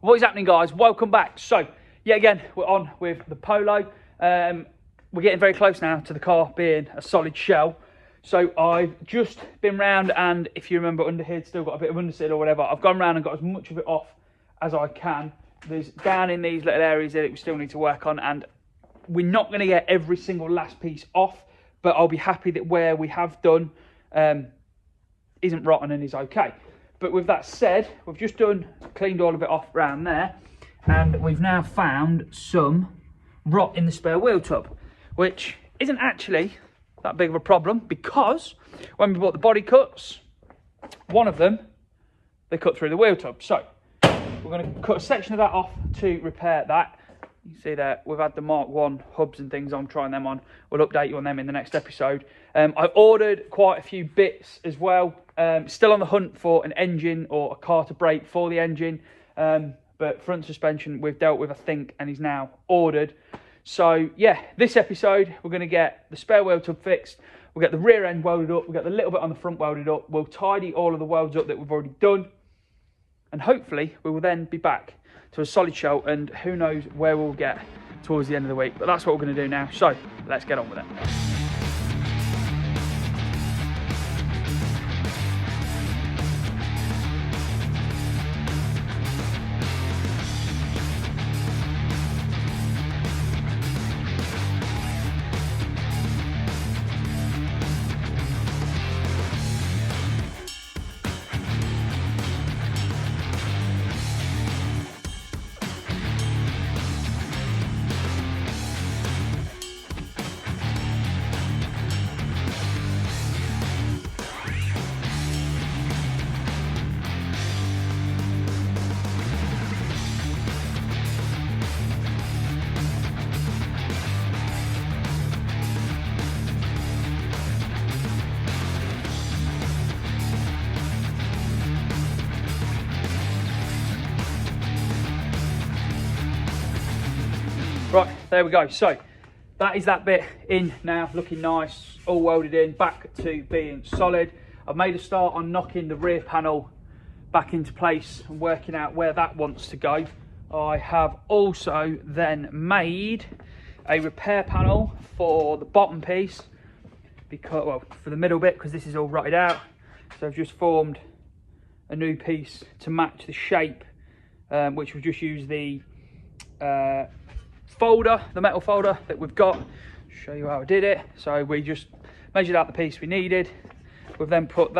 What is happening, guys? Welcome back. So, yet again, we're on with the Polo. We're getting very close now to the car being a solid shell. So I've just been round, and if you remember, under here, it's still got a bit of underseal or whatever. I've gone round and got as much of it off as I can. There's down in these little areas that we still need to work on, and we're not going to get every single last piece off, but I'll be happy that where we have done isn't rotten and is okay. But with that said, we've just cleaned all of it off around there, and we've now found some rot in the spare wheel tub, which isn't actually that big of a problem, because when we bought the body cuts, one of them, they cut through the wheel tub. So we're going to cut a section of that off to repair that. You can see there, we've had the Mark 1 hubs and things. I'm trying them on. We'll update you on them in the next episode. I've ordered quite a few bits as well. Still on the hunt for an engine or a car to brake for the engine. But front suspension we've dealt with, I think, and is now ordered. So yeah, this episode we're going to get the spare wheel tub fixed. We'll get the rear end welded up. We'll get the little bit on the front welded up. We'll tidy all of the welds up that we've already done. And hopefully we will then be back to a solid shell, and who knows where we'll get towards the end of the week. But that's what we're going to do now. So let's get on with it. Right, there we go. So that is that bit in now, looking nice, all welded in, back to being solid. I've made a start on knocking the rear panel back into place and working out where that wants to go. I have also then made a repair panel for the bottom piece, because, well, for the middle bit, because this is all rotted out. So I've just formed a new piece to match the shape, which we've just used the folder, the metal folder that we've got. Show you how I did it. So we just measured out the piece we needed. We've then put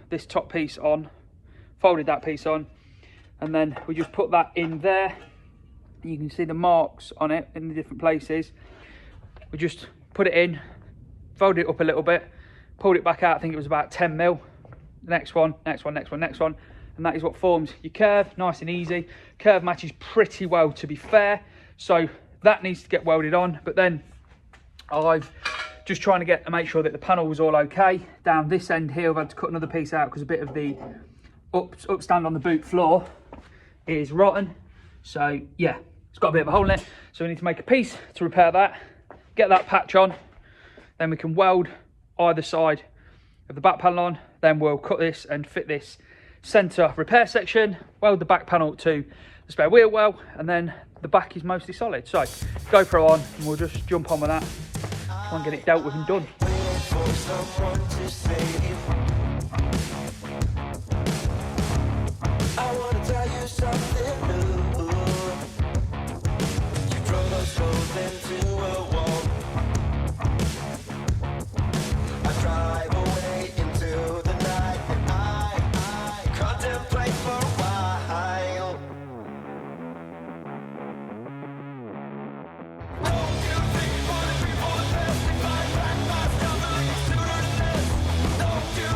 this top piece on, folded that piece on, and then we just put that in there. You can see the marks on it in the different places. We just put it in, folded it up a little bit, pulled it back out. I think it was about 10 mil. Next one, next one, next one, next one. And that is what forms your curve, nice and easy. Curve matches pretty well, to be fair. So that needs to get welded on, but then I've just trying to make sure that the panel was all okay. Down this end here, I've had to cut another piece out because a bit of the upstand on the boot floor is rotten. So yeah, it's got a bit of a hole in it. So we need to make a piece to repair that, get that patch on, then we can weld either side of the back panel on. Then we'll cut this and fit this center repair section, weld the back panel to the spare wheel well, and then the back is mostly solid. So GoPro on, and we'll just jump on with that, try and get it dealt with and done. I want to tell you something new. You drove us both into a wall. I drive away into the night, and I contemplate for a while. You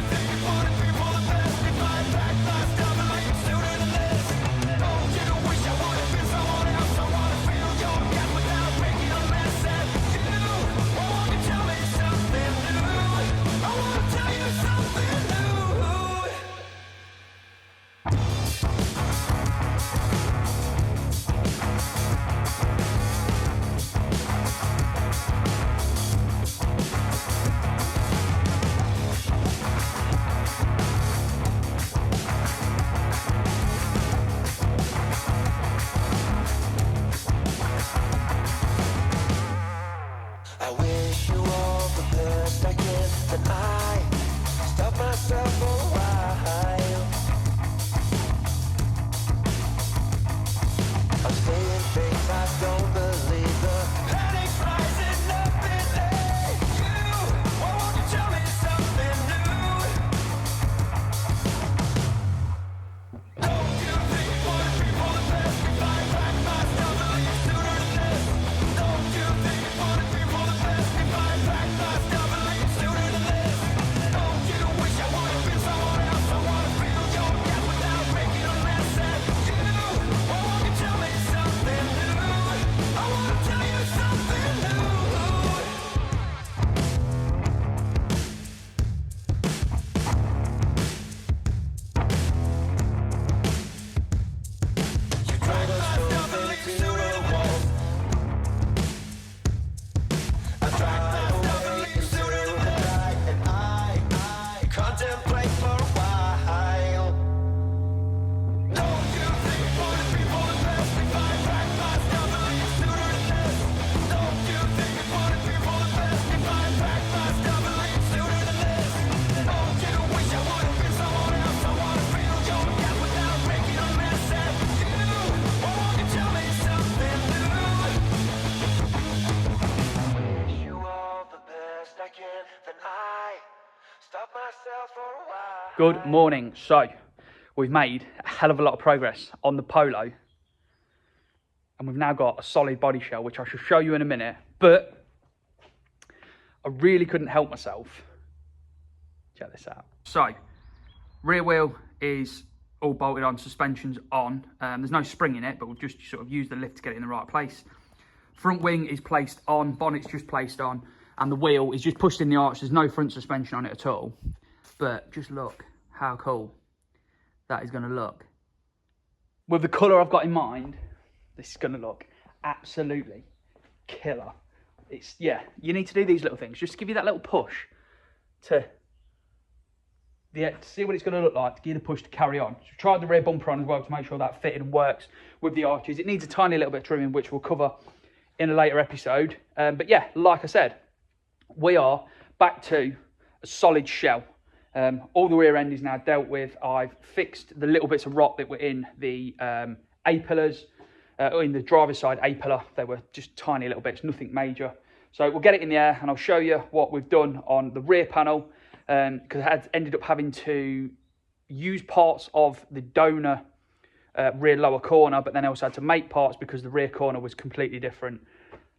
Good morning. So we've made a hell of a lot of progress on the Polo, and we've now got a solid body shell, which I shall show you in a minute, but I really couldn't help myself. Check this out. So rear wheel is all bolted on, suspension's on. There's no spring in it, but we've just sort of used the lift to get it in the right place. Front wing is placed on, bonnet's just placed on, and the wheel is just pushed in the arch. There's no front suspension on it at all. But just look how cool that is going to look. With the colour I've got in mind, this is going to look absolutely killer. It's, yeah, you need to do these little things just to give you that little push to see what it's going to look like, to give you the push to carry on. So tried the rear bumper on as well to make sure that fitted and works with the arches. It needs a tiny little bit of trimming, which we'll cover in a later episode. But yeah, like I said, we are back to a solid shell. All the rear end is now dealt with. I've fixed the little bits of rot that were in the A-pillars, in the driver's side A-pillar. They were just tiny little bits, nothing major. So we'll get it in the air and I'll show you what we've done on the rear panel, because I had ended up having to use parts of the donor rear lower corner, but then I also had to make parts because the rear corner was completely different.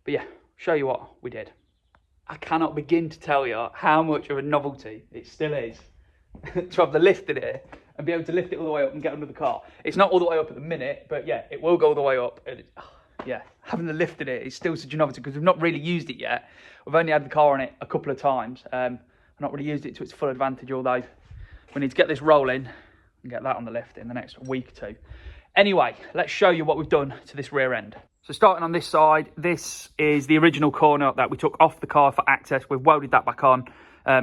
But yeah, show you what we did. I cannot begin to tell you how much of a novelty it still is to have the lift in here and be able to lift it all the way up and get under the car. It's not all the way up at the minute, but yeah, it will go all the way up. And yeah, having the lift in it is still such a novelty because we've not really used it yet. We've only had the car on it a couple of times. I've not really used it to its full advantage, although we need to get this rolling and get that on the lift in the next week or two. Anyway, let's show you what we've done to this rear end. So starting on this side, this is the original corner that we took off the car for access. We've welded that back on.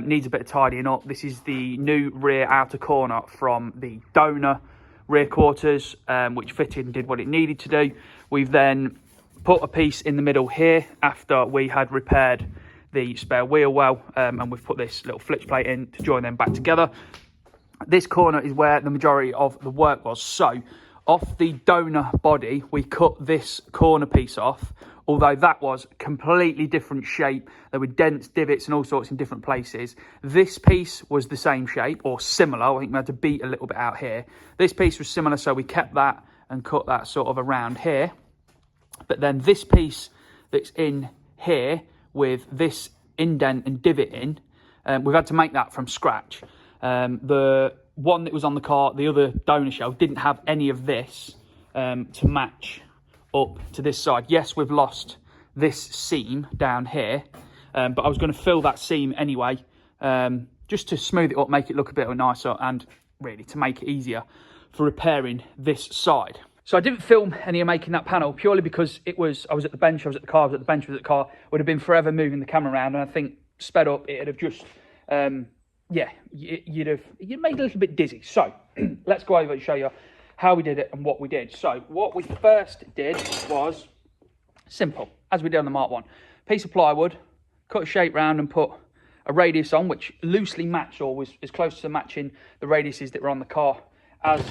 Needs a bit of tidying up. This is the new rear outer corner from the donor rear quarters, which fitted and did what it needed to do. We've then put a piece in the middle here after we had repaired the spare wheel well, and we've put this little flitch plate in to join them back together. This corner is where the majority of the work was. So off the donor body, we cut this corner piece off, although that was completely different shape. There were dents, divots and all sorts in different places. This piece was the same shape or similar. I think we had to beat a little bit out here. This piece was similar, so we kept that and cut that sort of around here. But then this piece that's in here with this indent and divot in, we've had to make that from scratch. The one that was on the car, the other donor shell, didn't have any of this to match up to this side. Yes, we've lost this seam down here, but I was going to fill that seam anyway, just to smooth it up, make it look a bit nicer, and really to make it easier for repairing this side. So I didn't film any of making that panel purely because I was at the bench, I was at the car, I was at the bench, I was at the car. Would have been forever moving the camera around, and I think sped up, it'd have just yeah, you'd made a little bit dizzy. So let's go over and show you how we did it and what we did. So what we first did was simple, as we did on the Mark 1. Piece of plywood, cut a shape round and put a radius on, which loosely matched or was as close to matching the radiuses that were on the car as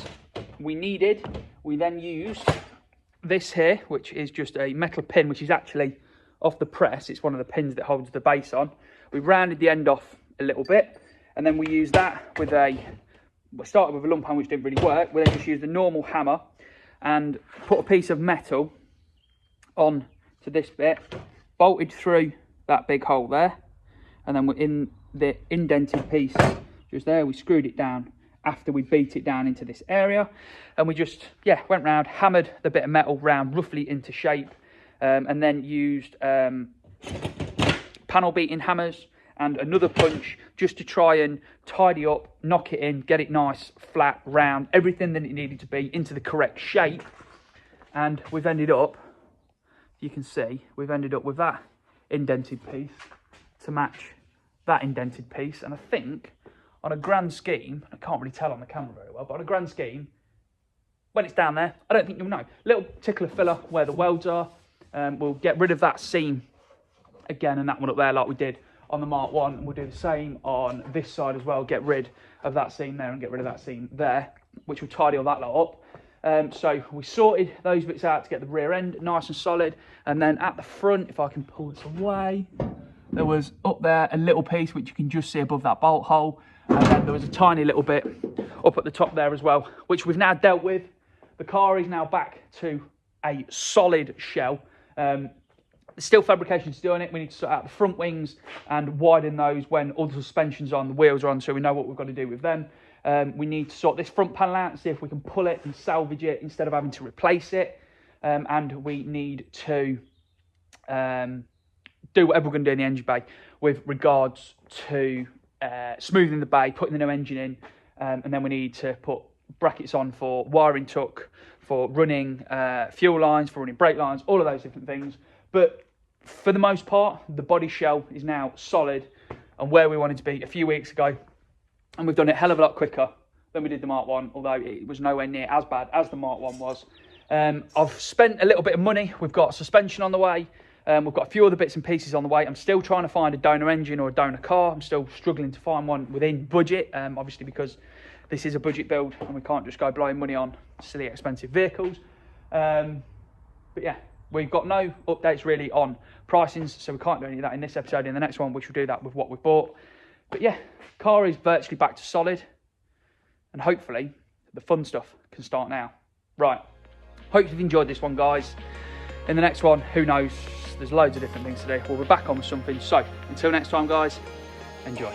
we needed. We then used this here, which is just a metal pin, which is actually off the press. It's one of the pins that holds the base on. We rounded the end off a little bit, and then we used that with we started with a lump hand, which didn't really work. We then just used a normal hammer and put a piece of metal on to this bit, bolted through that big hole there, and then in the indented piece just there, we screwed it down after we beat it down into this area, and we just, yeah, went round, hammered the bit of metal round roughly into shape, and then used panel beating hammers and another punch just to try and tidy up, knock it in, get it nice, flat, round, everything that it needed to be into the correct shape. And we've ended up, you can see, we've ended up with that indented piece to match that indented piece. And I think on a grand scheme, I can't really tell on the camera very well, but on a grand scheme, when it's down there, I don't think you'll know. Little tickler filler where the welds are. We'll get rid of that seam again and that one up there like we did on the Mark 1, and we'll do the same on this side as well. Get rid of that seam there and get rid of that seam there, which will tidy all that lot up. So we sorted those bits out to get the rear end nice and solid, and then at the front, if I can pull this away, there was up there a little piece which you can just see above that bolt hole. and then there was a tiny little bit up at the top there as well, which we've now dealt with. The car is now back to a solid shell. There's still fabrication to do on it. We need to sort out the front wings and widen those when all the suspension's on, the wheels are on, so we know what we've got to do with them. We need to sort this front panel out and see if we can pull it and salvage it instead of having to replace it. And we need to do whatever we're going to do in the engine bay with regards to smoothing the bay, putting the new engine in, and then we need to put brackets on for wiring tuck, for running fuel lines, for running brake lines, all of those different things. But for the most part, the body shell is now solid and where we wanted to be a few weeks ago. And we've done it a hell of a lot quicker than we did the Mark 1, although it was nowhere near as bad as the Mark 1 was. I've spent a little bit of money. We've got suspension on the way. We've got a few other bits and pieces on the way. I'm still trying to find a donor engine or a donor car. I'm still struggling to find one within budget, obviously because this is a budget build and we can't just go blowing money on silly expensive vehicles. But yeah, we've got no updates really on pricings, so we can't do any of that in this episode. In the next one, we should do that with what we've bought. But yeah, car is virtually back to solid, and hopefully the fun stuff can start now. Right, hope you've enjoyed this one, guys. In the next one, who knows, there's loads of different things to do. We'll be back on with something. So until next time, guys, enjoy.